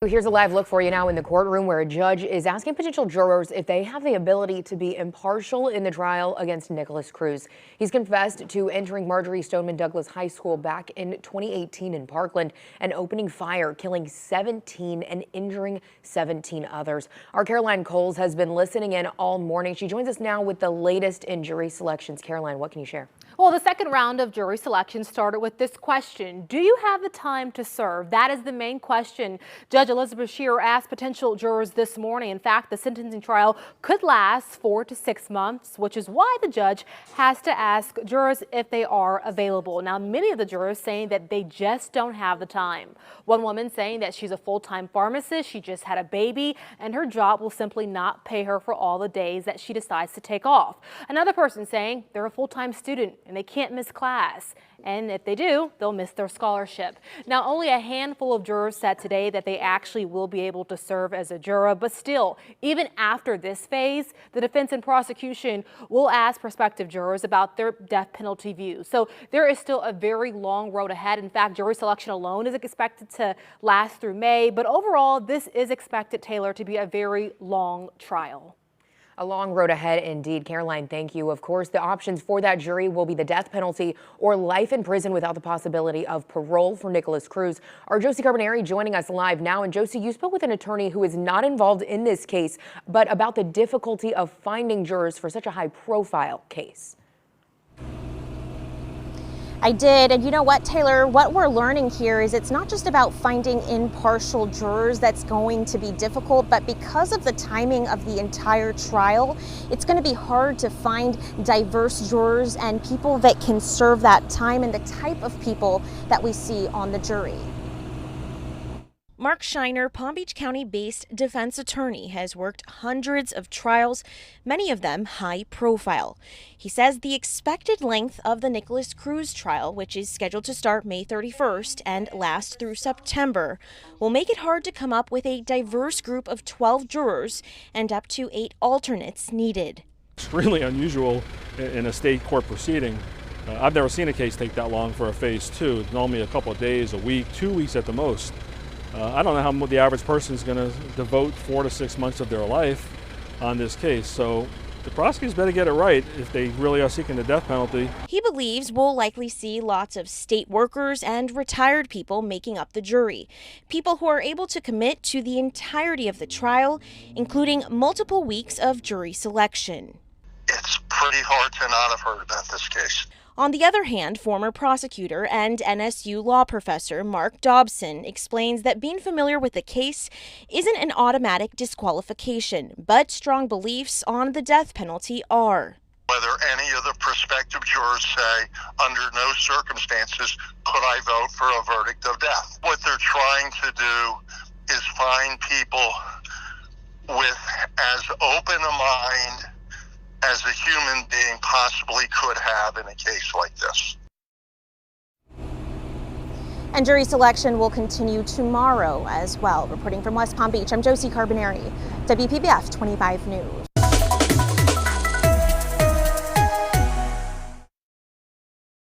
Here's a live look for you now in the courtroom where a judge is asking potential jurors if they have the ability to be impartial in the trial against Nikolas Cruz. He's confessed to entering Marjory Stoneman Douglas High School back in 2018 in Parkland and opening fire, killing 17 and injuring 17 others. Our Caroline Coles has been listening in all morning. She joins us now with the latest in jury selections. Caroline, what can you share? Well, the second round of jury selection started with this question. Do you have the time to serve? That is the main question Judge Elizabeth Shearer asked potential jurors this morning. In fact, the sentencing trial could last 4 to 6 months, which is why the judge has to ask jurors if they are available. Now, many of the jurors saying that they just don't have the time. One woman saying that she's a full-time pharmacist, she just had a baby, and her job will simply not pay her for all the days that she decides to take off. Another person saying they're a full-time student and they can't miss class. And if they do, they'll miss their scholarship. Now, only a handful of jurors said today that they actually will be able to serve as a juror, but still, even after this phase, the defense and prosecution will ask prospective jurors about their death penalty views. So there is still a very long road ahead. In fact, jury selection alone is expected to last through May, but overall, this is expected, Taylor, to be a very long trial. A long road ahead indeed. Caroline, thank you. Of course, the options for that jury will be the death penalty or life in prison without the possibility of parole for Nikolas Cruz. Our Josie Carbonari joining us live now. And Josie, you spoke with an attorney who is not involved in this case, but about the difficulty of finding jurors for such a high-profile case. I did. And you know what, Taylor, what we're learning here is it's not just about finding impartial jurors that's going to be difficult, but because of the timing of the entire trial, it's going to be hard to find diverse jurors and people that can serve that time and the type of people that we see on the jury. Mark Shiner, Palm Beach County-based defense attorney, has worked hundreds of trials, many of them high profile. He says the expected length of the Nikolas Cruz trial, which is scheduled to start May 31st and last through September, will make it hard to come up with a diverse group of 12 jurors and up to 8 alternates needed. Extremely unusual in a state court proceeding. I've never seen a case take that long for a phase 2. It's normally a couple of days, a week, 2 weeks at the most. I don't know how the average person is going to devote 4 to 6 months of their life on this case. So the prosecutors better get it right if they really are seeking the death penalty. He believes we'll likely see lots of state workers and retired people making up the jury. People who are able to commit to the entirety of the trial, including multiple weeks of jury selection. It's pretty hard to not have heard about this case. On the other hand, former prosecutor and NSU law professor Mark Dobson explains that being familiar with the case isn't an automatic disqualification, but strong beliefs on the death penalty are. Whether any of the prospective jurors say, under no circumstances could I vote for a verdict of death. What they're trying to do is find people with as open a mind as a human being possibly could have in a case like this. And jury selection will continue tomorrow as well. Reporting from West Palm Beach, I'm Josie Carbonari, WPBF 25 News.